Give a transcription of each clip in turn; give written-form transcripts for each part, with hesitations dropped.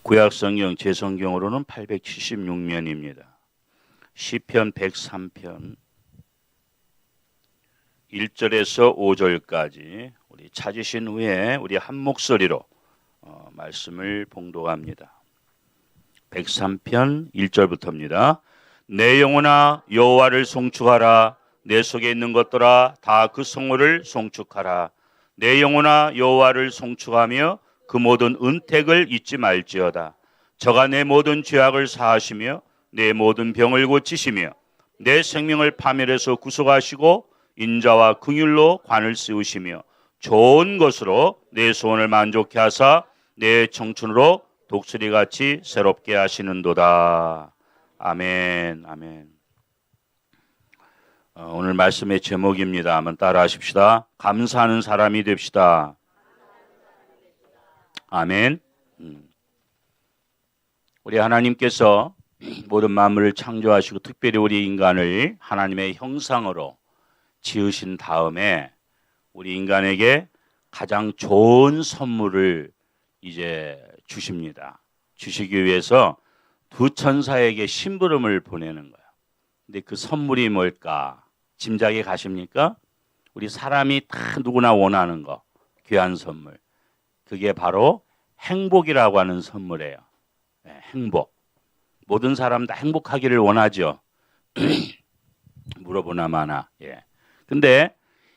구약성경 제 성경으로는 876면입니다. 시편 103편 1절에서 5절까지 우리 찾으신 후에 우리 한 목소리로 말씀을 봉독합니다. 103편 1절부터입니다. 내 영혼아 여호와를 송축하라. 내 속에 있는 것들아 다 그 성호를 송축하라. 내 영혼아 여호와를 송축하며 그 모든 은택을 잊지 말지어다. 저가 내 모든 죄악을 사하시며 내 모든 병을 고치시며 내 생명을 파멸에서 구속하시고 인자와 긍휼로 관을 씌우시며 좋은 것으로 내 소원을 만족케 하사 내 청춘으로 독수리같이 새롭게 하시는도다. 아멘. 아멘. 오늘 말씀의 제목입니다. 한번 따라 하십시다. 감사하는 사람이 됩시다. 아멘. 우리 하나님께서 모든 만물을 창조하시고 특별히 우리 인간을 하나님의 형상으로 지으신 다음에 우리 인간에게 가장 좋은 선물을 이제 주십니다. 주시기 위해서 두 천사에게 심부름을 보내는 거예요. 근데 그 선물이 뭘까? 짐작이 가십니까? 우리 사람이 다 누구나 원하는 거, 귀한 선물. 그게 바로 행복이라고 하는 선물이에요. 네, 행복. 모든 사람 다 행복하기를 원하죠. 물어보나 마나. 예. 근데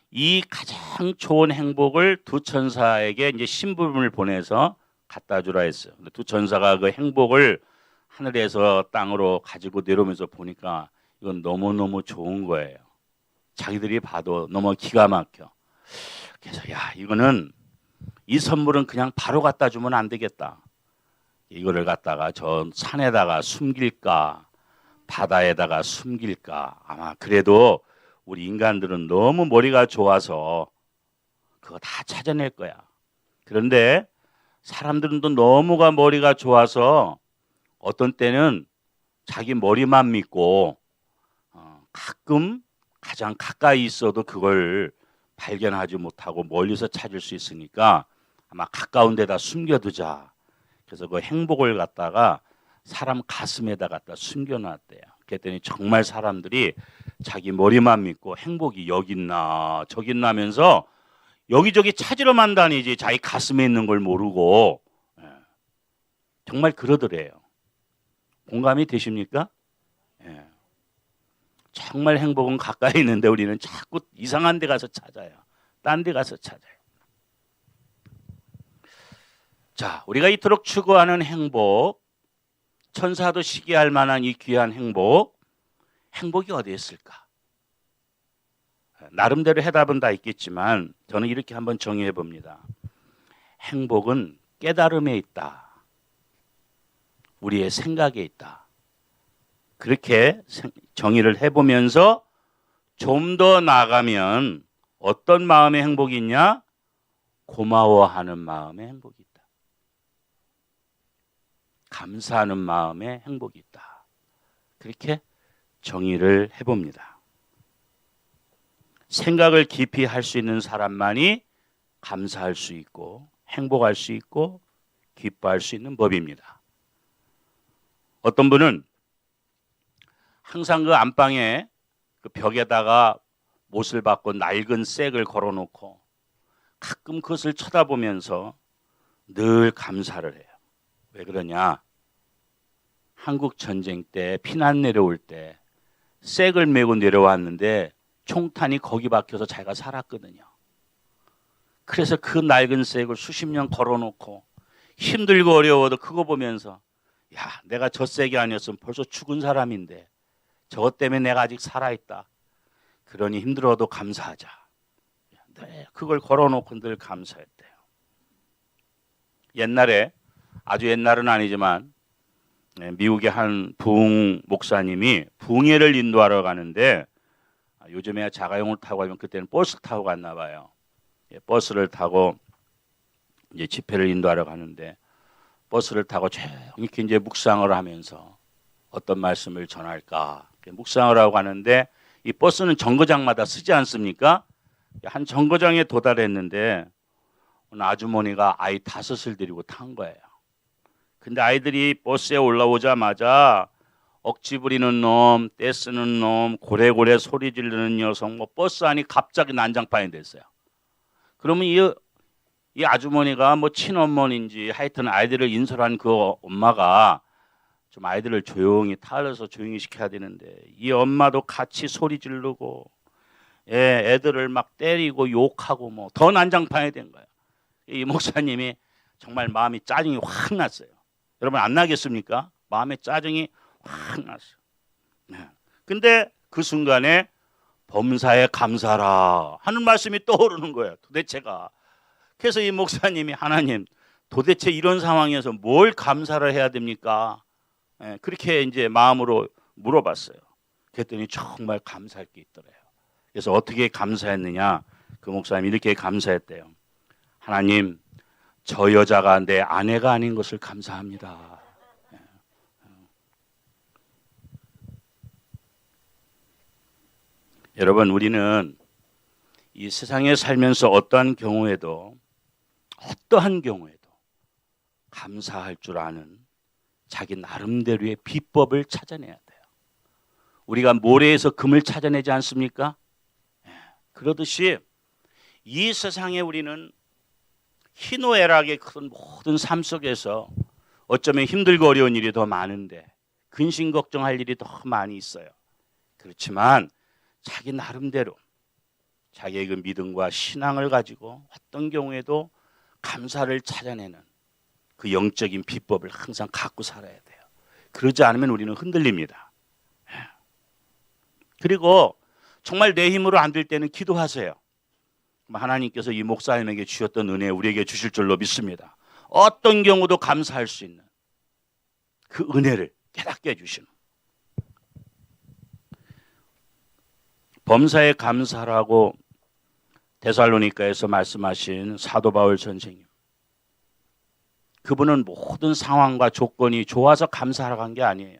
이 가장 좋은 행복을 두 천사에게 이제 심부름을 보내서 갖다 주라 했어요. 근데 두 천사가 그 행복을 하늘에서 땅으로 가지고 내려오면서 보니까 이건 너무너무 좋은 거예요. 자기들이 봐도 너무 기가 막혀. 그래서 이거는 이 선물은 그냥 바로 갖다 주면 안 되겠다. 이거를 갖다가 저 산에다가 숨길까, 바다에다가 숨길까. 아마 그래도 우리 인간들은 너무 머리가 좋아서 그거 다 찾아낼 거야. 그런데 사람들은 또 너무가 머리가 좋아서 어떤 때는 자기 머리만 믿고 가끔 가장 가까이 있어도 그걸 발견하지 못하고 멀리서 찾을 수 있으니까 아마 가까운 데다 숨겨두자. 그래서 그 행복을 갖다가 사람 가슴에다 갖다 숨겨놨대요. 그랬더니 정말 사람들이 자기 머리만 믿고 행복이 여기 있나 저기 있나 하면서 여기저기 찾으러만 다니지 자기 가슴에 있는 걸 모르고 정말 그러더래요. 공감이 되십니까? 정말 행복은 가까이 있는데 우리는 자꾸 이상한 데 가서 찾아요. 딴 데 가서 찾아요. 자, 우리가 이토록 추구하는 행복, 천사도 시기할 만한 이 귀한 행복이 어디에 있을까? 나름대로 해답은 다 있겠지만 저는 이렇게 한번 정의해 봅니다. 행복은 깨달음에 있다. 우리의 생각에 있다. 그렇게 정의를 해보면서 좀 더 나아가면 어떤 마음의 행복이 있냐? 고마워하는 마음의 행복이 있다. 감사하는 마음의 행복이 있다. 그렇게 정의를 해봅니다. 생각을 깊이 할 수 있는 사람만이 감사할 수 있고 행복할 수 있고 기뻐할 수 있는 법입니다. 어떤 분은 항상 그 안방에 그 벽에다가 못을 박고 낡은 쌔를 걸어놓고 가끔 그것을 쳐다보면서 늘 감사를 해요. 왜 그러냐? 한국 전쟁 때 피난 내려올 때 쌔를 메고 내려왔는데 총탄이 거기 박혀서 자기가 살았거든요. 그래서 그 낡은 쌔를 수십 년 걸어놓고 힘들고 어려워도 그거 보면서 내가 저 쌔가 아니었으면 벌써 죽은 사람인데 저것 때문에 내가 아직 살아있다. 그러니 힘들어도 감사하자. 네, 그걸 걸어놓고 늘 감사했대요. 옛날에 아주 옛날은 아니지만 미국의 한 부흥 목사님이 부흥회를 인도하러 가는데 요즘에 자가용을 타고 가면 그때는 버스 타고 갔나 봐요. 버스를 타고 이제 집회를 인도하러 가는데 버스를 타고 이렇게 이제 묵상을 하면서 어떤 말씀을 전할까 묵상을 하고 가는데 이 버스는 정거장마다 쓰지 않습니까? 한 정거장에 도달했는데 어느 아주머니가 아이 5을 데리고 탄 거예요. 근데 아이들이 버스에 올라오자마자 억지 부리는 놈, 떼쓰는 놈, 고래고래 소리 지르는 녀석, 뭐 버스 안이 갑자기 난장판이 됐어요. 그러면 이 아주머니가 뭐 친어머니인지 하여튼 아이들을 인솔한 그 엄마가 좀 아이들을 조용히 타일러서 조용히 시켜야 되는데 이 엄마도 같이 소리 지르고 애들을 막 때리고 욕하고 뭐 더 난장판이 된 거예요. 이 목사님이 정말 마음이 짜증이 확 났어요. 여러분 안 나겠습니까? 마음에 짜증이 확 났어요. 근데 그 순간에 범사에 감사라 하는 말씀이 떠오르는 거예요. 도대체가. 그래서 이 목사님이 하나님 도대체 이런 상황에서 뭘 감사를 해야 됩니까? 그렇게 이제 마음으로 물어봤어요. 그랬더니 정말 감사할 게 있더래요. 그래서 어떻게 감사했느냐? 그 목사님이 이렇게 감사했대요. 하나님, 저 여자가 내 아내가 아닌 것을 감사합니다. 여러분, 우리는 이 세상에 살면서 어떠한 경우에도 감사할 줄 아는 자기 나름대로의 비법을 찾아내야 돼요. 우리가 모래에서 금을 찾아내지 않습니까? 그러듯이 이 세상에 우리는 희노애락의 큰 모든 삶 속에서 어쩌면 힘들고 어려운 일이 더 많은데 근심 걱정할 일이 더 많이 있어요. 그렇지만 자기 나름대로 자기의 그 믿음과 신앙을 가지고 어떤 경우에도 감사를 찾아내는 그 영적인 비법을 항상 갖고 살아야 돼요. 그러지 않으면 우리는 흔들립니다. 그리고 정말 내 힘으로 안 될 때는 기도하세요. 하나님께서 이 목사님에게 주셨던 은혜 우리에게 주실 줄로 믿습니다. 어떤 경우도 감사할 수 있는 그 은혜를 깨닫게 해주시는 범사에 감사라고 데살로니가에서 말씀하신 사도 바울 선생님, 그분은 모든 상황과 조건이 좋아서 감사하러 간 게 아니에요.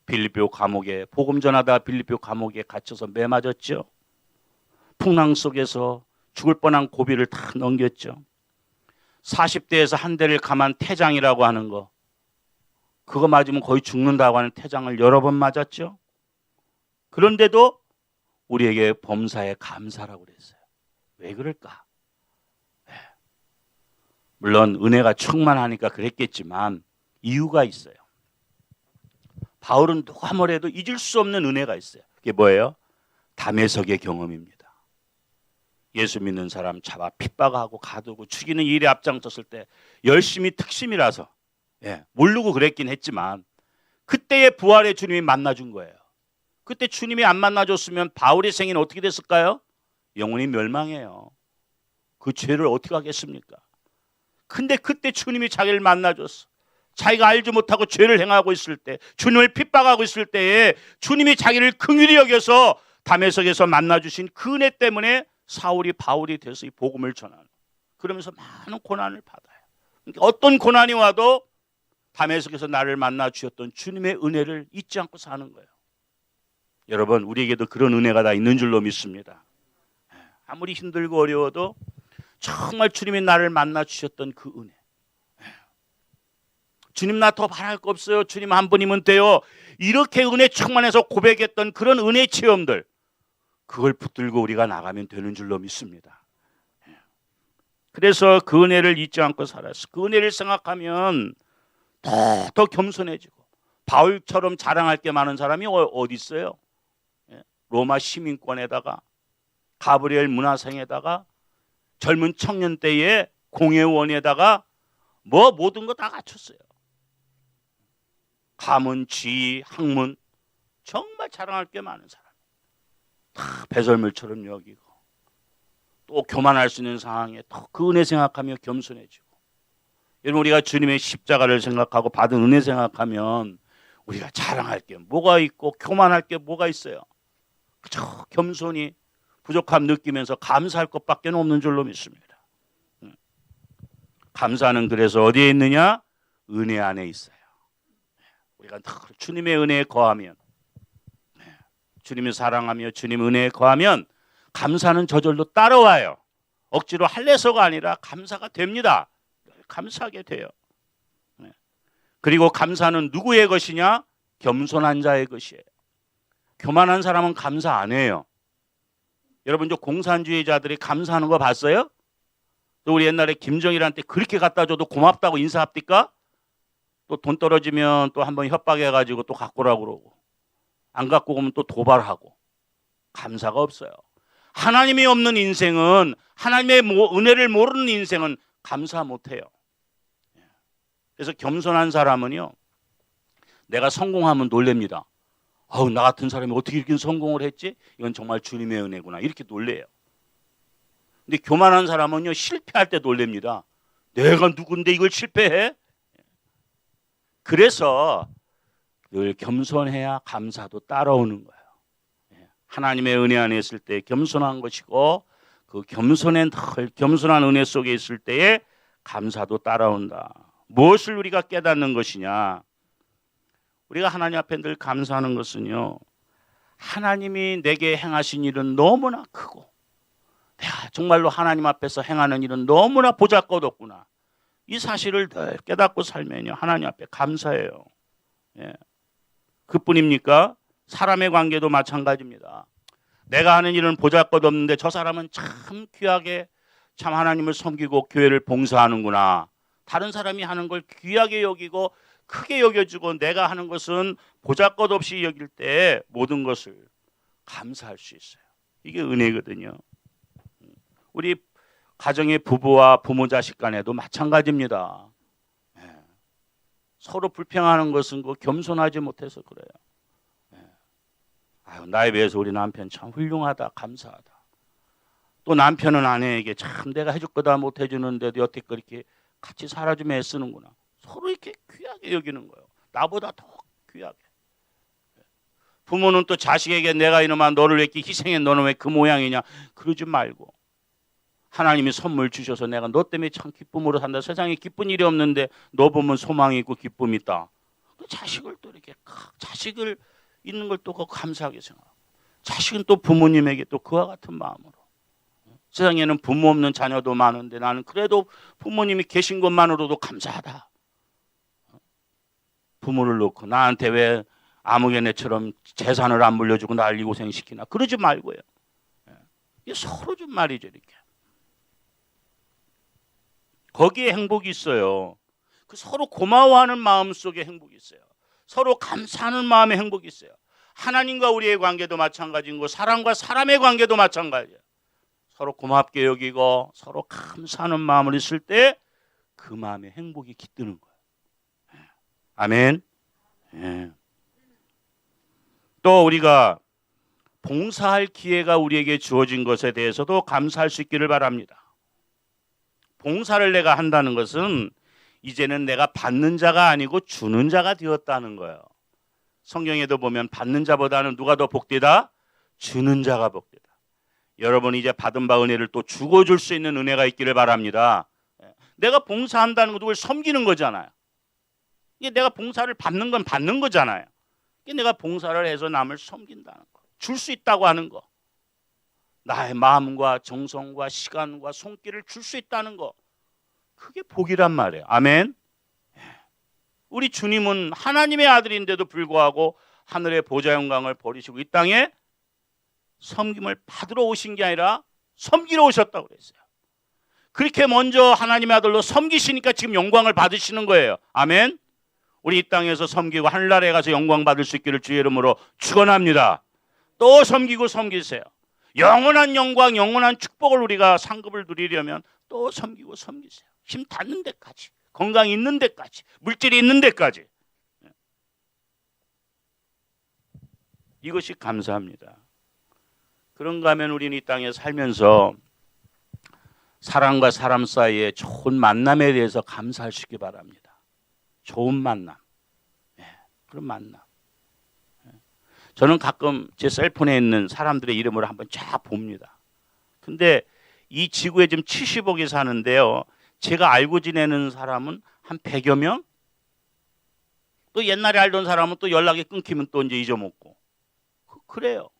빌립보 감옥에 복음 전하다 빌립보 감옥에 갇혀서 매 맞았죠. 풍랑 속에서 죽을 뻔한 고비를 다 넘겼죠. 40대에서 한 대를 감한 태장이라고 하는 거, 그거 맞으면 거의 죽는다고 하는 태장을 여러 번 맞았죠. 그런데도 우리에게 범사에 감사라고 그랬어요. 왜 그럴까? 물론 은혜가 충만하니까 그랬겠지만 이유가 있어요. 바울은 누가 뭐래도 잊을 수 없는 은혜가 있어요. 그게 뭐예요? 담에석의 경험입니다. 예수 믿는 사람 잡아 핍박하고 가두고 죽이는 일에 앞장섰을 때 열심히 특심이라서 모르고 그랬긴 했지만 그때의 부활의 주님이 만나준 거예요. 그때 주님이 안 만나줬으면 바울의 생애는 어떻게 됐을까요? 영원히 멸망해요. 그 죄를 어떻게 하겠습니까? 근데 그때 주님이 자기를 만나줬어. 자기가 알지 못하고 죄를 행하고 있을 때, 주님을 핍박하고 있을 때에 주님이 자기를 긍휼히 여겨서 담에석에서 만나주신 그 은혜 때문에 사울이 바울이 돼서 이 복음을 전하는, 그러면서 많은 고난을 받아요. 그러니까 어떤 고난이 와도 담에석에서 나를 만나 주셨던 주님의 은혜를 잊지 않고 사는 거예요. 여러분, 우리에게도 그런 은혜가 다 있는 줄로 믿습니다. 아무리 힘들고 어려워도 정말 주님이 나를 만나 주셨던 그 은혜, 주님 나 더 바랄 거 없어요, 주님 한 분이면 돼요, 이렇게 은혜 충만해서 고백했던 그런 은혜 체험들, 그걸 붙들고 우리가 나가면 되는 줄로 믿습니다. 그래서 그 은혜를 잊지 않고 살았어. 그 은혜를 생각하면 더 겸손해지고, 바울처럼 자랑할 게 많은 사람이 어디 있어요? 로마 시민권에다가 가브리엘 문화생에다가 젊은 청년 때의 공회원에다가 뭐 모든 거 다 갖췄어요. 가문, 지위, 학문, 정말 자랑할 게 많은 사람, 다 배설물처럼 여기고, 또 교만할 수 있는 상황에 더 그 은혜 생각하며 겸손해지고. 여러분, 우리가 주님의 십자가를 생각하고 받은 은혜 생각하면 우리가 자랑할 게 뭐가 있고 교만할 게 뭐가 있어요? 그저 겸손히 부족함 느끼면서 감사할 것밖에 없는 줄로 믿습니다. 감사는 그래서 어디에 있느냐? 은혜 안에 있어요. 우리가 주님의 은혜에 거하면, 주님을 사랑하며 주님 은혜에 거하면 감사는 저절로 따라와요. 억지로 할래서가 아니라 감사가 됩니다. 감사하게 돼요. 그리고 감사는 누구의 것이냐? 겸손한 자의 것이에요. 교만한 사람은 감사 안 해요. 여러분, 저 공산주의자들이 감사하는 거 봤어요? 또 우리 옛날에 김정일한테 그렇게 갖다 줘도 고맙다고 인사합니까? 또 돈 떨어지면 또 한번 협박해가지고 또 갖고 오라고 그러고, 안 갖고 오면 또 도발하고. 감사가 없어요. 하나님이 없는 인생은, 하나님의 은혜를 모르는 인생은 감사 못해요. 그래서 겸손한 사람은요, 내가 성공하면 놀랍니다. 아우, 나 같은 사람이 어떻게 이렇게 성공을 했지? 이건 정말 주님의 은혜구나, 이렇게 놀래요. 근데 교만한 사람은요, 실패할 때 놀랍니다. 내가 누군데 이걸 실패해? 그래서 늘 겸손해야 감사도 따라오는 거예요. 하나님의 은혜 안에 있을 때 겸손한 것이고, 그 겸손한 은혜 속에 있을 때에 감사도 따라온다. 무엇을 우리가 깨닫는 것이냐? 우리가 하나님 앞에 늘 감사하는 것은요, 하나님이 내게 행하신 일은 너무나 크고, 내가 정말로 하나님 앞에서 행하는 일은 너무나 보잘것없구나, 이 사실을 늘 깨닫고 살면요, 하나님 앞에 감사해요. 예. 그뿐입니까? 사람의 관계도 마찬가지입니다. 내가 하는 일은 보잘것없는데 저 사람은 참 귀하게 참 하나님을 섬기고 교회를 봉사하는구나, 다른 사람이 하는 걸 귀하게 여기고 크게 여겨주고 내가 하는 것은 보잘것없이 여길 때 모든 것을 감사할 수 있어요. 이게 은혜거든요. 우리 가정의 부부와 부모 자식 간에도 마찬가지입니다. 서로 불평하는 것은 그 겸손하지 못해서 그래요. 아유, 나에 비해서 우리 남편 참 훌륭하다, 감사하다. 또 남편은 아내에게 참 내가 해줄 거다 못 해주는데도 여태껏 이렇게 같이 살아주며 애쓰는구나, 서로 이렇게 귀하게 여기는 거예요. 나보다 더 귀하게. 부모는 또 자식에게 내가 이놈아 너를 왜 이렇게 희생해, 너는 왜 그 모양이냐, 그러지 말고, 하나님이 선물 주셔서 내가 너 때문에 참 기쁨으로 산다, 세상에 기쁜 일이 없는데 너 보면 소망이 있고 기쁨이 있다. 자식을 또 이렇게, 자식을 있는 걸 또 감사하게 생각하고, 자식은 또 부모님에게 또 그와 같은 마음으로. 세상에는 부모 없는 자녀도 많은데 나는 그래도 부모님이 계신 것만으로도 감사하다. 부모를 놓고 나한테 왜 아무개네처럼 재산을 안 물려주고 날 이 고생시키나, 그러지 말고요. 서로 좀 말이죠, 이렇게. 거기에 행복이 있어요. 그 서로 고마워하는 마음 속에 행복이 있어요. 서로 감사하는 마음에 행복이 있어요. 하나님과 우리의 관계도 마찬가지인 거, 사람과 사람의 관계도 마찬가지예요. 서로 고맙게 여기고 서로 감사하는 마음을 있을 때 그 마음에 행복이 깃드는 거예요. 아멘. 예. 또 우리가 봉사할 기회가 우리에게 주어진 것에 대해서도 감사할 수 있기를 바랍니다. 봉사를 내가 한다는 것은 이제는 내가 받는 자가 아니고 주는 자가 되었다는 거예요. 성경에도 보면 받는 자보다는 누가 더 복되다? 주는 자가 복되다. 여러분이 이제 받은 바 은혜를 또 주고 줄 수 있는 은혜가 있기를 바랍니다. 내가 봉사한다는 건 누굴 섬기는 거잖아요. 이게 내가 봉사를 받는 건 받는 거잖아요. 이게 내가 봉사를 해서 남을 섬긴다는 거, 줄 수 있다고 하는 거, 나의 마음과 정성과 시간과 손길을 줄 수 있다는 거, 그게 복이란 말이에요. 아멘. 우리 주님은 하나님의 아들인데도 불구하고 하늘의 보좌 영광을 버리시고 이 땅에 섬김을 받으러 오신 게 아니라 섬기러 오셨다고 그랬어요. 그렇게 먼저 하나님의 아들로 섬기시니까 지금 영광을 받으시는 거예요. 아멘. 우리 이 땅에서 섬기고 하늘나라에 가서 영광 받을 수 있기를 주의 이름으로 축원합니다. 또 섬기고 섬기세요. 영원한 영광, 영원한 축복을 우리가 상급을 누리려면 또 섬기고 섬기세요. 힘 닿는 데까지, 건강이 있는 데까지, 물질이 있는 데까지. 이것이 감사합니다. 그런가 하면 우리는 이 땅에 살면서 사람과 사람 사이에 좋은 만남에 대해서 감사할 수 있기 바랍니다. 좋은 만남. 그런 만남. 저는 가끔 제 셀폰에 있는 사람들의 이름을 한번 쫙 봅니다. 근데 이 지구에 지금 70억이 사는데요, 제가 알고 지내는 사람은 한 100여 명? 또 옛날에 알던 사람은 또 연락이 끊기면 또 이제 잊어먹고. 그래요.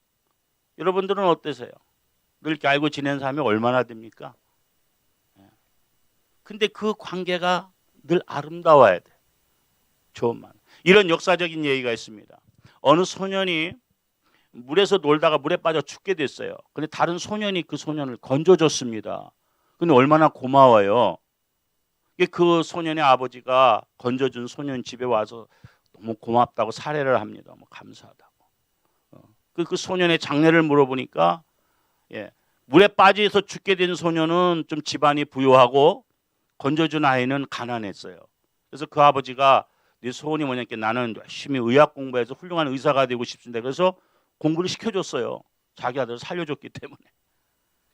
여러분들은 어떠세요? 늘 이렇게 알고 지내는 사람이 얼마나 됩니까? 근데 그 관계가 늘 아름다워야 돼. 좋은 만남. 이런 역사적인 얘기가 있습니다. 어느 소년이 물에서 놀다가 물에 빠져 죽게 됐어요. 근데 다른 소년이 그 소년을 건져줬습니다. 근데 얼마나 고마워요. 그 소년의 아버지가 건져준 소년 집에 와서 너무 고맙다고 사례를 합니다. 뭐 감사하다고. 그 소년의 장래를 물어보니까 물에 빠져서 죽게 된 소년은 좀 집안이 부유하고 건져준 아이는 가난했어요. 그래서 그 아버지가 네 소원이 뭐냐니까 나는 열심히 의학 공부해서 훌륭한 의사가 되고 싶습니다. 그래서 공부를 시켜줬어요. 자기 아들을 살려줬기 때문에.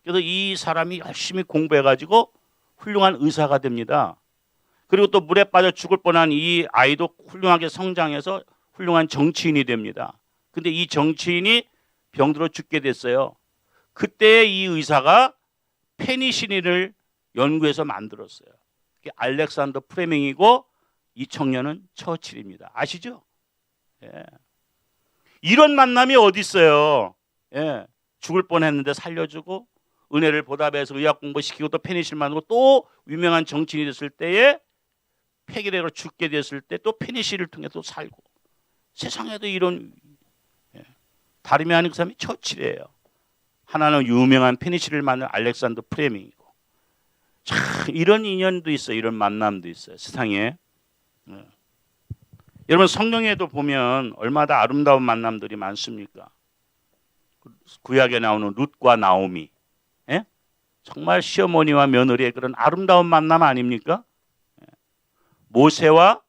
그래서 이 사람이 열심히 공부해가지고 훌륭한 의사가 됩니다. 그리고 또 물에 빠져 죽을 뻔한 이 아이도 훌륭하게 성장해서 훌륭한 정치인이 됩니다. 근데 이 정치인이 병들어 죽게 됐어요. 그때 이 의사가 페니실린을 연구해서 만들었어요. 그게 알렉산더 프레밍이고 이 청년은 처칠입니다. 아시죠? 이런 만남이 어디 있어요? 죽을 뻔했는데 살려주고 은혜를 보답해서 의학 공부시키고 또 페니실린 만들고 또 유명한 정치인이 됐을 때에 폐기력으로 죽게 됐을 때 또 페니실린을 통해 또 살고 세상에도 이런 다름이 아닌 그 사람이 처칠이에요. 하나는 유명한 페니실린을 만든 알렉산더 프레밍이고 참 이런 인연도 있어요. 이런 만남도 있어요. 세상에. 여러분 성경에도 보면 얼마나 아름다운 만남들이 많습니까? 구약에 나오는 룻과 나오미, 정말 시어머니와 며느리의 그런 아름다운 만남 아닙니까? 모세와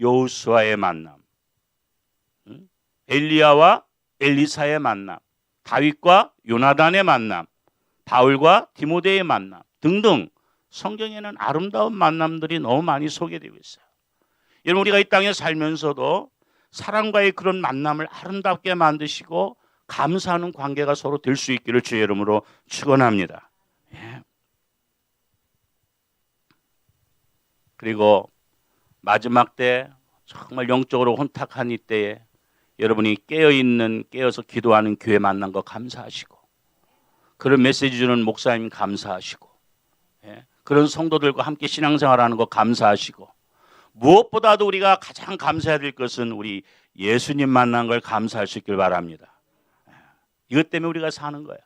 여호수아의 만남, 엘리야와 엘리사의 만남, 다윗과 요나단의 만남, 바울과 디모데의 만남 등등 성경에는 아름다운 만남들이 너무 많이 소개되고 있어요. 여러분 우리가 이 땅에 살면서도 사람과의 그런 만남을 아름답게 만드시고 감사하는 관계가 서로 될 수 있기를 주의 이름으로 축원합니다. 그리고 마지막 때 정말 영적으로 혼탁한 이때에 여러분이 깨어서 기도하는 교회 만난 거 감사하시고 그런 메시지 주는 목사님 감사하시고 그런 성도들과 함께 신앙생활하는 거 감사하시고 무엇보다도 우리가 가장 감사해야 될 것은 우리 예수님 만난 걸 감사할 수 있길 바랍니다. 이것 때문에 우리가 사는 거예요.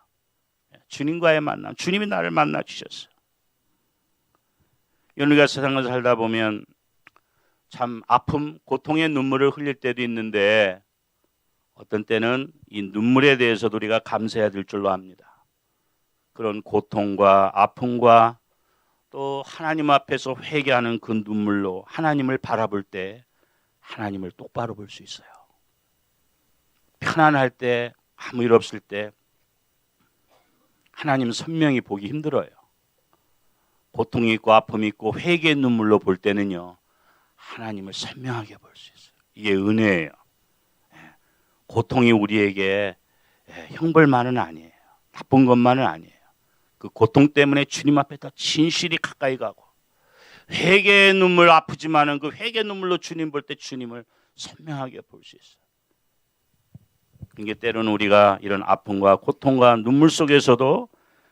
주님과의 만남, 주님이 나를 만나 주셨어요. 우리가 세상을 살다 보면 참 아픔, 고통의 눈물을 흘릴 때도 있는데 어떤 때는 이 눈물에 대해서도 우리가 감사해야 될 줄로 압니다. 그런 고통과 아픔과 또 하나님 앞에서 회개하는 그 눈물로 하나님을 바라볼 때 하나님을 똑바로 볼 수 있어요. 편안할 때 아무 일 없을 때 하나님 선명히 보기 힘들어요. 고통이 있고 아픔이 있고 회개의 눈물로 볼 때는요 하나님을 선명하게 볼 수 있어요. 이게 은혜예요. 고통이 우리에게 형벌만은 아니에요. 나쁜 것만은 아니에요. 그 고통 때문에 주님 앞에 더 진실이 가까이 가고 회개의 눈물 아프지만은 그 회개의 눈물로 주님 볼 때 주님을 선명하게 볼 수 있어요. 이게 때로는 우리가 이런 아픔과 고통과 눈물 속에서도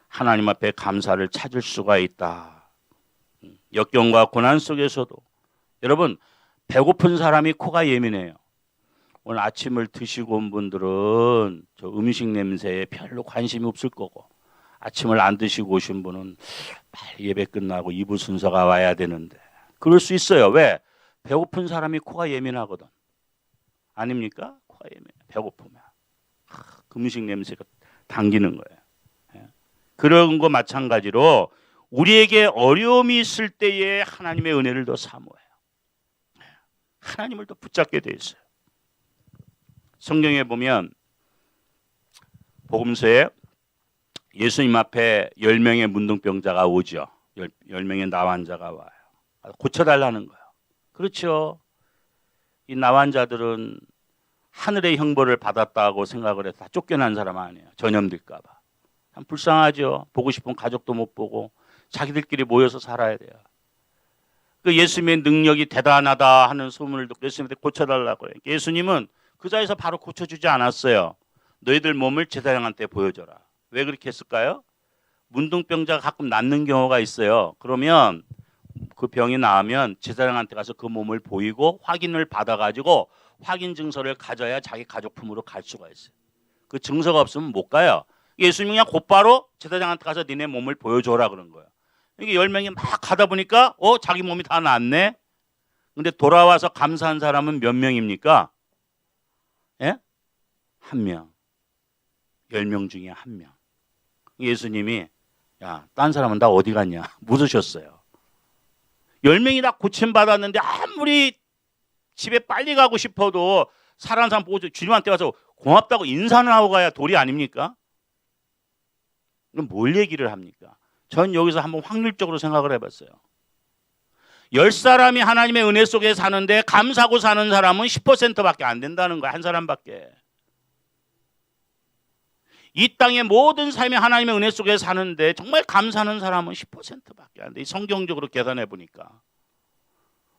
하나님 앞에 감사를 찾을 수가 있다. 역경과 고난 속에서도 여러분 배고픈 사람이 코가 예민해요. 오늘 아침을 드시고 온 분들은 저 음식 냄새에 별로 관심이 없을 거고 아침을 안 드시고 오신 분은 빨리 예배 끝나고 2부 순서가 와야 되는데 그럴 수 있어요. 왜? 배고픈 사람이 코가 예민하거든. 아닙니까? 코가 예민해. 배고프면. 그 음식 냄새가 당기는 거예요. 그런 거 마찬가지로 우리에게 어려움이 있을 때에 하나님의 은혜를 더 사모해요. 하나님을 더 붙잡게 돼 있어요. 성경에 보면 복음서에 예수님 앞에 10명의 문둥병자가 오죠. 10명의 나환자가 와요. 고쳐달라는 거예요. 그렇죠. 이 나환자들은 하늘의 형벌을 받았다고 생각을 해서 다 쫓겨난 사람 아니에요. 전염될까 봐. 참 불쌍하죠. 보고 싶은 가족도 못 보고 자기들끼리 모여서 살아야 돼요. 그 예수님의 능력이 대단하다 하는 소문을 듣고 예수님한테 고쳐달라고 해요. 예수님은 그 자리에서 바로 고쳐주지 않았어요. 너희들 몸을 제사장한테 보여줘라. 왜 그렇게 했을까요? 문둥병자가 가끔 낫는 경우가 있어요. 그러면 그 병이 나으면 제사장한테 가서 그 몸을 보이고 확인을 받아가지고 확인 증서를 가져야 자기 가족품으로 갈 수가 있어요. 그 증서가 없으면 못 가요. 예수님이 그냥 곧바로 제사장한테 가서 니네 몸을 보여줘라 그런 거예요. 이게 10명이 막 가다 보니까 자기 몸이 다 낫네. 근데 돌아와서 감사한 사람은 몇 명입니까? 예? 1명. 10명 중에 1명. 예수님이 야, 딴 사람은 다 어디 갔냐? 묻으셨어요. 10명이 다 고침받았는데 아무리 집에 빨리 가고 싶어도 사랑하는 사람 보고 주님한테 와서 고맙다고 인사를 하고 가야 도리 아닙니까? 그럼 뭘 얘기를 합니까? 전 여기서 한번 확률적으로 생각을 해봤어요. 10사람이 하나님의 은혜 속에 사는데 감사하고 사는 사람은 10%밖에 안 된다는 거야. 한 사람밖에. 이 땅의 모든 삶이 하나님의 은혜 속에 사는데 정말 감사하는 사람은 10%밖에 안 돼. 성경적으로 계산해 보니까.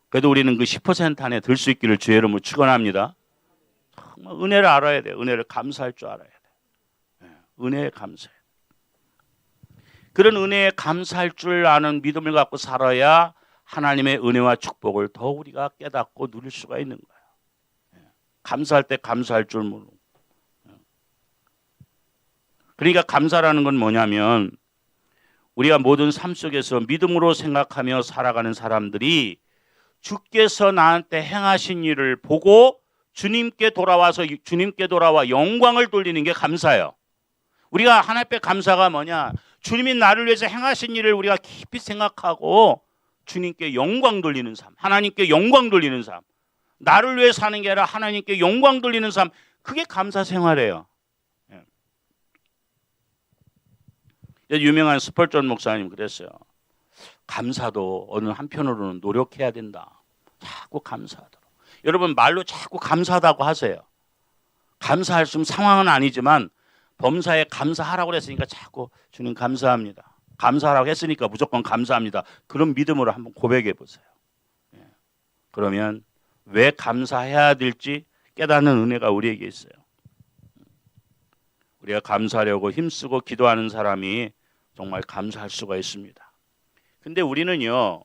그래도 우리는 그 10% 안에 들 수 있기를 주의 이름으로 축원합니다. 정말 은혜를 알아야 돼. 은혜를 감사할 줄 알아야 돼. 은혜에 감사해. 그런 은혜에 감사할 줄 아는 믿음을 갖고 살아야 하나님의 은혜와 축복을 더 우리가 깨닫고 누릴 수가 있는 거예요. 감사할 때 감사할 줄 모르고. 그러니까 감사라는 건 뭐냐면 우리가 모든 삶 속에서 믿음으로 생각하며 살아가는 사람들이 주께서 나한테 행하신 일을 보고 주님께 돌아와 영광을 돌리는 게 감사예요. 우리가 하나님 앞에 감사가 뭐냐? 주님이 나를 위해서 행하신 일을 우리가 깊이 생각하고 주님께 영광 돌리는 삶, 하나님께 영광 돌리는 삶, 나를 위해 사는 게 아니라 하나님께 영광 돌리는 삶, 그게 감사 생활이에요. 유명한 스펄전 목사님 그랬어요. 감사도 어느 한편으로는 노력해야 된다. 자꾸 감사하도록. 여러분 말로 자꾸 감사하다고 하세요. 감사할 수 있는 상황은 아니지만 범사에 감사하라고 했으니까 자꾸 주님 감사합니다. 감사하라고 했으니까 무조건 감사합니다. 그런 믿음으로 한번 고백해 보세요. 그러면 왜 감사해야 될지 깨닫는 은혜가 우리에게 있어요. 우리가 감사하려고 힘쓰고 기도하는 사람이 정말 감사할 수가 있습니다. 근데 우리는요,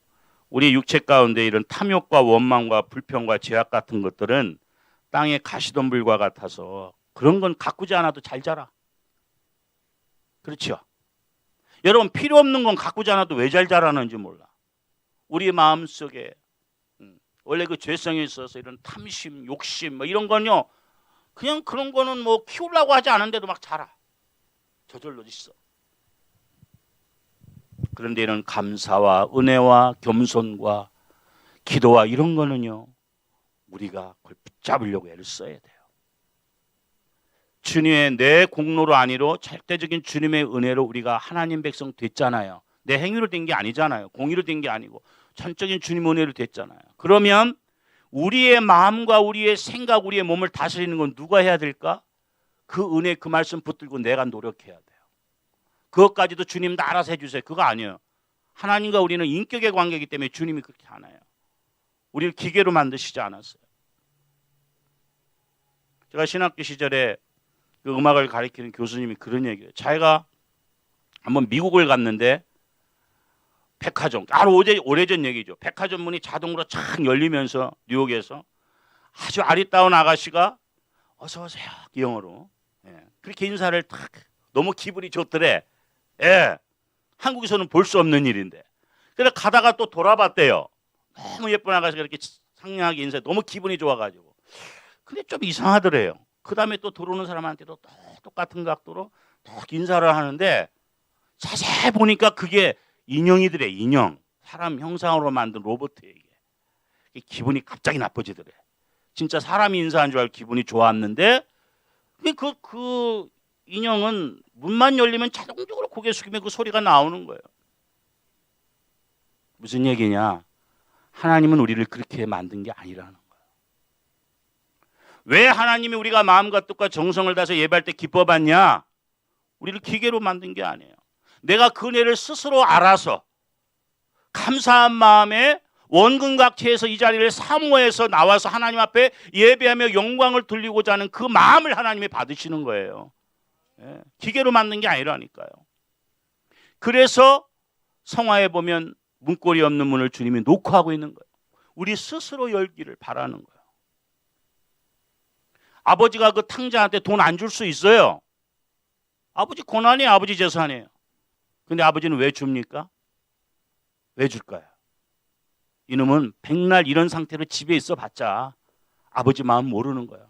우리 육체 가운데 이런 탐욕과 원망과 불평과 죄악 같은 것들은 땅의 가시덤불과 같아서 그런 건 가꾸지 않아도 잘 자라. 그렇죠? 여러분 필요 없는 건 가꾸지 않아도 왜 잘 자라는지 몰라. 우리 마음속에 원래 그 죄성이 있어서 이런 탐심, 욕심 뭐 이런 건요. 그냥 그런 거는 뭐 키우려고 하지 않은데도 막 자라. 저절로 있어. 그런데 이런 감사와 은혜와 겸손과 기도와 이런 거는요. 우리가 그걸 붙잡으려고 애를 써야 돼요. 주님의 내 공로로 아니로 절대적인 주님의 은혜로 우리가 하나님 백성 됐잖아요. 내 행위로 된 게 아니잖아요. 공의로 된 게 아니고 전적인 주님 은혜로 됐잖아요. 그러면 우리의 마음과 우리의 생각, 우리의 몸을 다스리는 건 누가 해야 될까? 그 은혜, 그 말씀 붙들고 내가 노력해야 돼요. 그것까지도 주님 다 알아서 해주세요. 그거 아니에요. 하나님과 우리는 인격의 관계이기 때문에 주님이 그렇게 하나요. 우리를 기계로 만드시지 않았어요. 제가 신학교 시절에 그 음악을 가르치는 교수님이 그런 얘기예요. 자기가 한번 미국을 갔는데 백화점, 아주 오래전 얘기죠. 백화점 문이 자동으로 착 열리면서 뉴욕에서 아주 아리따운 아가씨가 어서 오세요. 영어로. 그렇게 인사를 탁 너무 기분이 좋더래. 한국에서는 볼 수 없는 일인데. 그래서 가다가 또 돌아봤대요. 너무 예쁜 아가씨가 이렇게 상냥하게 인사해. 너무 기분이 좋아가지고. 근데 좀 이상하더래요. 그 다음에 또 들어오는 사람한테도 똑같은 각도로 딱 인사를 하는데 자세히 보니까 그게 인형이더래. 인형. 사람 형상으로 만든 로봇에게. 기분이 갑자기 나빠지더래. 진짜 사람이 인사한 줄 알고 기분이 좋았는데 그 인형은 문만 열리면 자동적으로 고개 숙이면 그 소리가 나오는 거예요. 무슨 얘기냐? 하나님은 우리를 그렇게 만든 게 아니라는 거예요. 왜 하나님이 우리가 마음과 뜻과 정성을 다해서 예배할 때 기뻐받냐? 우리를 기계로 만든 게 아니에요. 내가 그 은혜를 스스로 알아서 감사한 마음에 원근각체에서 이 자리를 사모해서 나와서 하나님 앞에 예배하며 영광을 돌리고자 하는 그 마음을 하나님이 받으시는 거예요. 기계로 만든 게 아니라니까요. 그래서 성화에 보면 문고리 없는 문을 주님이 놓고 하고 있는 거예요. 우리 스스로 열기를 바라는 거예요. 아버지가 그 탕자한테 돈 안 줄 수 있어요. 아버지 고난이에요. 아버지 재산이에요. 근데 아버지는 왜 줍니까? 왜 줄까요? 이놈은 백날 이런 상태로 집에 있어 봤자 아버지 마음 모르는 거예요.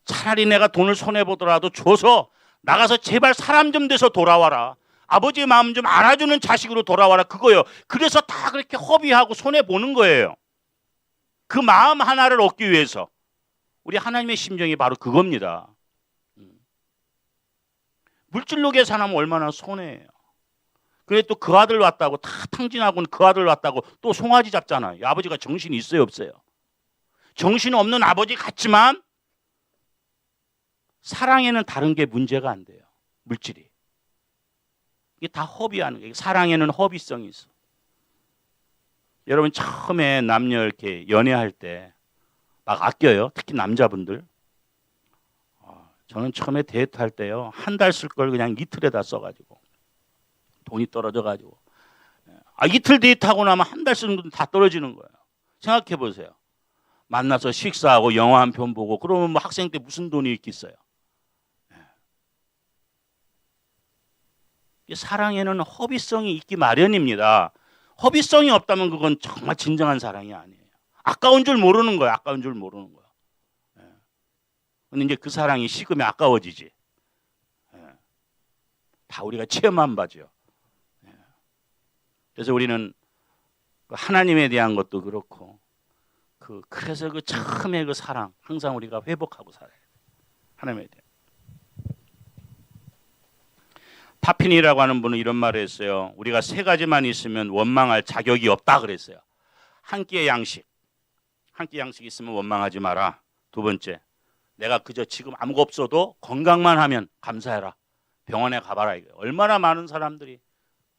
차라리 내가 돈을 손해보더라도 줘서 나가서 제발 사람 좀 돼서 돌아와라. 아버지의 마음 좀 알아주는 자식으로 돌아와라. 그거예요. 그래서 다 그렇게 허비하고 손해보는 거예요. 그 마음 하나를 얻기 위해서. 우리 하나님의 심정이 바로 그겁니다. 물질로 계산하면 얼마나 손해예요. 그래 또 그 아들 왔다고 다 탕진하고는 그 아들 왔다고 또 송아지 잡잖아요. 아버지가 정신이 있어요 없어요? 정신 없는 아버지 같지만 사랑에는 다른 게 문제가 안 돼요. 물질이. 이게 다 허비하는 거예요. 사랑에는 허비성이 있어. 여러분 처음에 남녀 이렇게 연애할 때 막 아껴요. 특히 남자분들. 저는 처음에 데이트할 때요. 한 달 쓸 걸 그냥 이틀에다 써가지고 돈이 떨어져가지고 이틀 데이트하고 나면 한 달 쓰는 돈 다 떨어지는 거예요. 생각해 보세요. 만나서 식사하고 영화 한 편 보고 그러면 뭐 학생 때 무슨 돈이 있겠어요. 사랑에는 허비성이 있기 마련입니다. 허비성이 없다면 그건 정말 진정한 사랑이 아니에요. 아까운 줄 모르는 거예요. 아까운 줄 모르는 거예요. 근데 이제 그 사랑이 식으면 아까워지지. 다 우리가 체험한 바죠. 그래서 우리는 하나님에 대한 것도 그렇고 그래서 그 처음에 그 사랑 항상 우리가 회복하고 살아야 돼요. 하나님에 대한. 파피니라고 하는 분은 이런 말을 했어요. 우리가 세 가지만 있으면 원망할 자격이 없다 그랬어요. 한 끼의 양식. 한 끼 양식 있으면 원망하지 마라. 두 번째, 내가 그저 지금 아무것도 없어도 건강만 하면 감사해라. 병원에 가봐라. 이거 얼마나 많은 사람들이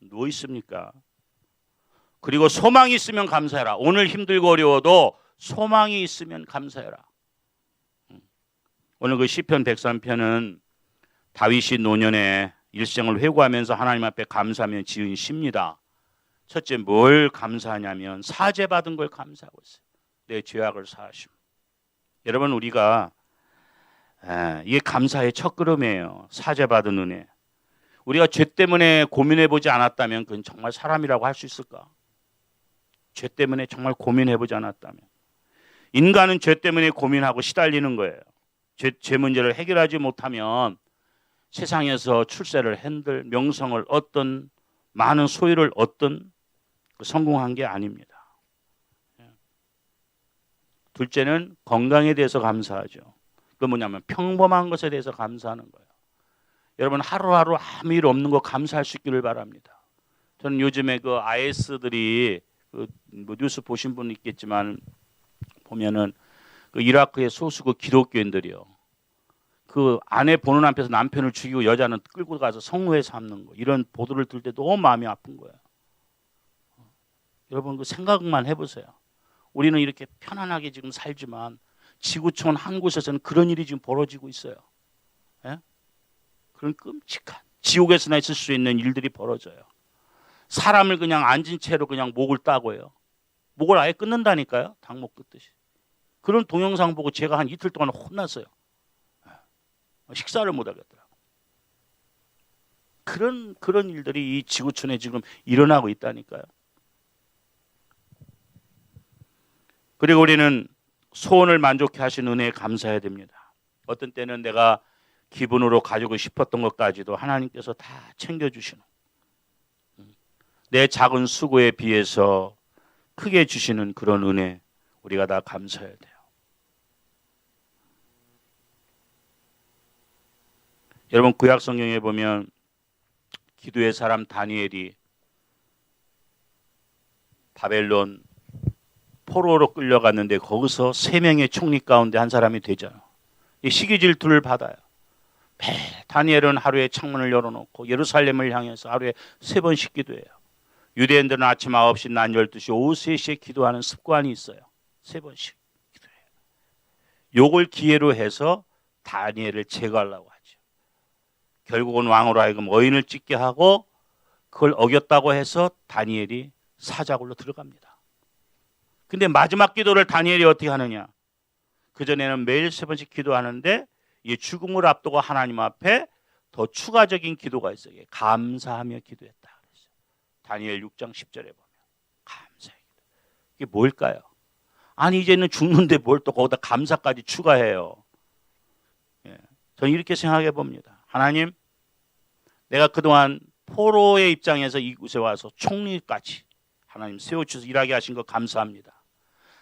누워 있습니까? 그리고 소망이 있으면 감사해라. 오늘 힘들고 어려워도 소망이 있으면 감사해라. 오늘 그 시편 103편은 다윗이 노년에 일생을 회고하면서 하나님 앞에 감사하며 지은 시입니다. 첫째 뭘 감사하냐면 사죄받은 걸 감사하고 있어요. 내 죄악을 사하심. 여러분 우리가 이게 감사의 첫걸음이에요. 사죄받은 은혜. 우리가 죄 때문에 고민해보지 않았다면 그건 정말 사람이라고 할 수 있을까? 죄 때문에 정말 고민해보지 않았다면. 인간은 죄 때문에 고민하고 시달리는 거예요. 죄 문제를 해결하지 못하면 세상에서 출세를 한들 명성을 얻든 많은 소유를 얻든 성공한 게 아닙니다. 둘째는 건강에 대해서 감사하죠. 그건 뭐냐면 평범한 것에 대해서 감사하는 거예요. 여러분 하루하루 아무 일 없는 거 감사할 수 있기를 바랍니다. 저는 요즘에 그 IS들이 뭐 뉴스 보신 분 있겠지만 보면은 그 이라크의 소수 그 기독교인들이요. 그 아내 보는 앞에서 남편을 죽이고 여자는 끌고 가서 성노예 삼는 거 이런 보도를 들 때 너무 마음이 아픈 거예요. 여러분 그 생각만 해보세요. 우리는 이렇게 편안하게 지금 살지만 지구촌 한 곳에서는 그런 일이 지금 벌어지고 있어요. 예? 그런 끔찍한 지옥에서나 있을 수 있는 일들이 벌어져요. 사람을 그냥 앉은 채로 그냥 목을 따고요. 목을 아예 끊는다니까요. 닭목 끊듯이. 그런 동영상 보고 제가 한 이틀 동안 혼났어요. 식사를 못 하겠더라고요. 그런 일들이 이 지구촌에 지금 일어나고 있다니까요. 그리고 우리는 소원을 만족해 하신 은혜에 감사해야 됩니다. 어떤 때는 내가 기분으로 가지고 싶었던 것까지도 하나님께서 다 챙겨주시는 내 작은 수고에 비해서 크게 주시는 그런 은혜 우리가 다 감사해야 돼요. 여러분 구약 성경에 보면 기도의 사람 다니엘이 바벨론 포로로 끌려갔는데 거기서 3명의 총리 가운데 한 사람이 되잖아요. 이 시기 질투를 받아요. 다니엘은 하루에 창문을 열어놓고 예루살렘을 향해서 하루에 3번씩 기도해요. 유대인들은 아침 9시, 낮 12시, 오후 3시에 기도하는 습관이 있어요. 3번씩 기도해요. 요걸 기회로 해서 다니엘을 제거하려고 하죠. 결국은 왕으로 하여금 어인을 찍게 하고 그걸 어겼다고 해서 다니엘이 사자굴로 들어갑니다. 근데 마지막 기도를 다니엘이 어떻게 하느냐? 그전에는 매일 3번씩 기도하는데 이 죽음을 앞두고 하나님 앞에 더 추가적인 기도가 있어요. 감사하며 기도했다. 그랬어요. 다니엘 6장 10절에 보면 감사의 기도. 이게 뭘까요? 아니 이제는 죽는데 뭘 또 거기다 감사까지 추가해요. 저는 이렇게 생각해 봅니다. 하나님, 내가 그동안 포로의 입장에서 이곳에 와서 총리까지 하나님 세워주셔서 일하게 하신 거 감사합니다.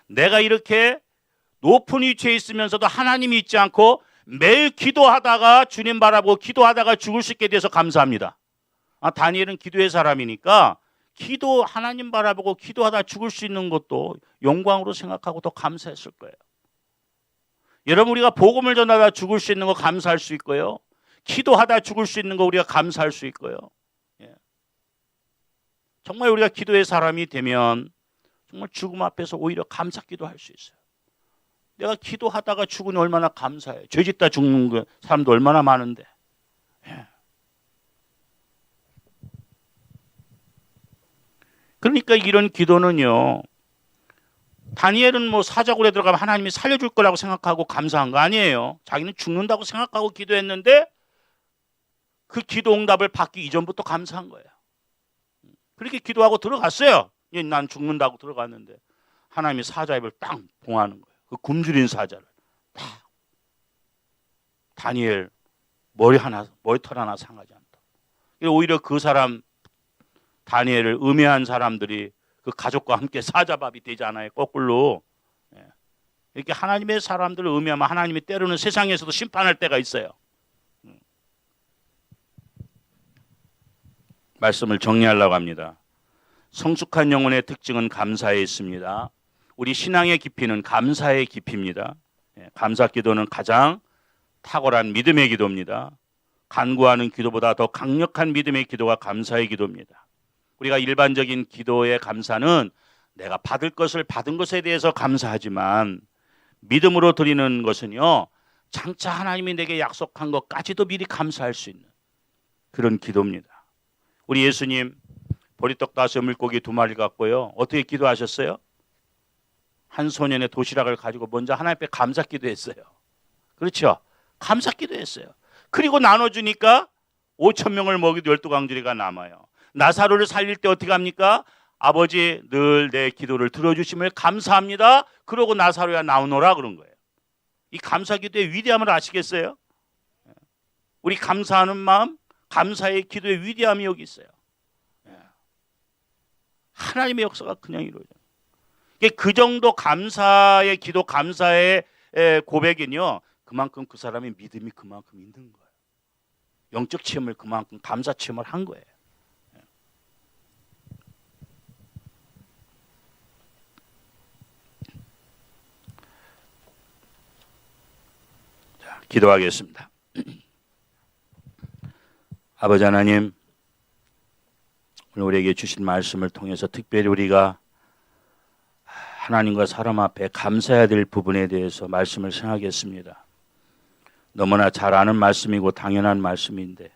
내가 이렇게 높은 위치에 있으면서도 하나님이 있지 않고 매일 기도하다가 주님 바라보고 기도하다가 죽을 수 있게 돼서 감사합니다. 다니엘은 기도의 사람이니까 하나님 바라보고 기도하다 죽을 수 있는 것도 영광으로 생각하고 더 감사했을 거예요. 여러분, 우리가 복음을 전하다 죽을 수 있는 거 감사할 수 있고요. 기도하다 죽을 수 있는 거 우리가 감사할 수 있고요. 정말 우리가 기도의 사람이 되면 정말 죽음 앞에서 오히려 감사 기도할 수 있어요. 내가 기도하다가 죽으니 얼마나 감사해. 죄 짓다 죽는 사람도 얼마나 많은데. 그러니까 이런 기도는요, 다니엘은 뭐 사자굴에 들어가면 하나님이 살려줄 거라고 생각하고 감사한 거 아니에요. 자기는 죽는다고 생각하고 기도했는데 그 기도 응답을 받기 이전부터 감사한 거예요. 그렇게 기도하고 들어갔어요. 난 죽는다고 들어갔는데 하나님이 사자 입을 딱 봉하는 거예요. 그 굶주린 사자를 딱. 다니엘 머리털 하나 상하지 않다. 오히려 그 사람 다니엘을 음해한 사람들이 그 가족과 함께 사자밥이 되지 않아요. 거꾸로. 이렇게 하나님의 사람들을 음해하면 하나님이 때로는 세상에서도 심판할 때가 있어요. 말씀을 정리하려고 합니다. 성숙한 영혼의 특징은 감사에 있습니다. 우리 신앙의 깊이는 감사의 깊이입니다. 감사 기도는 가장 탁월한 믿음의 기도입니다. 간구하는 기도보다 더 강력한 믿음의 기도가 감사의 기도입니다. 우리가 일반적인 기도의 감사는 내가 받을 것을 받은 것에 대해서 감사하지만 믿음으로 드리는 것은요, 장차 하나님이 내게 약속한 것까지도 미리 감사할 수 있는 그런 기도입니다. 우리 예수님 보리떡 5 물고기 2마리 갖고요, 어떻게 기도하셨어요? 한 소년의 도시락을 가지고 먼저 하나님 앞에 감사 기도했어요. 그렇죠? 감사 기도했어요. 그리고 나눠주니까 5,000명을 먹이도 12강줄이가 남아요. 나사로를 살릴 때 어떻게 합니까? 아버지 늘 내 기도를 들어주심을 감사합니다. 그러고 나사로야 나오너라 그런 거예요. 이 감사 기도의 위대함을 아시겠어요? 우리 감사하는 마음, 감사의 기도의 위대함이 여기 있어요. 하나님의 역사가 그냥 이루어져요. 그 정도 감사의 기도, 감사의 고백은요, 그만큼 그 사람의 믿음이 그만큼 있는 거예요. 영적 체험을 그만큼 감사 체험을 한 거예요. 자, 기도하겠습니다. 아버지 하나님, 오늘 우리에게 주신 말씀을 통해서 특별히 우리가 하나님과 사람 앞에 감사해야 될 부분에 대해서 말씀을 생각했습니다. 너무나 잘 아는 말씀이고 당연한 말씀인데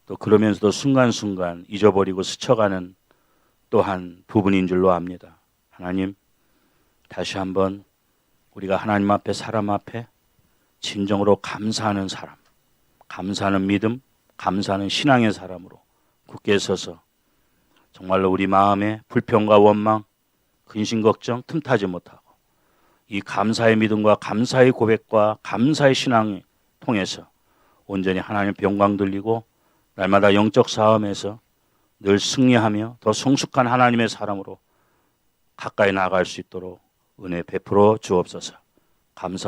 또 그러면서도 순간순간 잊어버리고 스쳐가는 또한 부분인 줄로 압니다. 하나님, 다시 한번 우리가 하나님 앞에 사람 앞에 진정으로 감사하는 사람, 감사하는 믿음, 감사하는 신앙의 사람으로 굳게 서서 정말로 우리 마음에 불평과 원망, 근심 걱정 틈타지 못하고 이 감사의 믿음과 감사의 고백과 감사의 신앙을 통해서 온전히 하나님 영광 돌리고 날마다 영적 싸움에서 늘 승리하며 더 성숙한 하나님의 사람으로 가까이 나아갈 수 있도록 은혜 베풀어 주옵소서. 감사.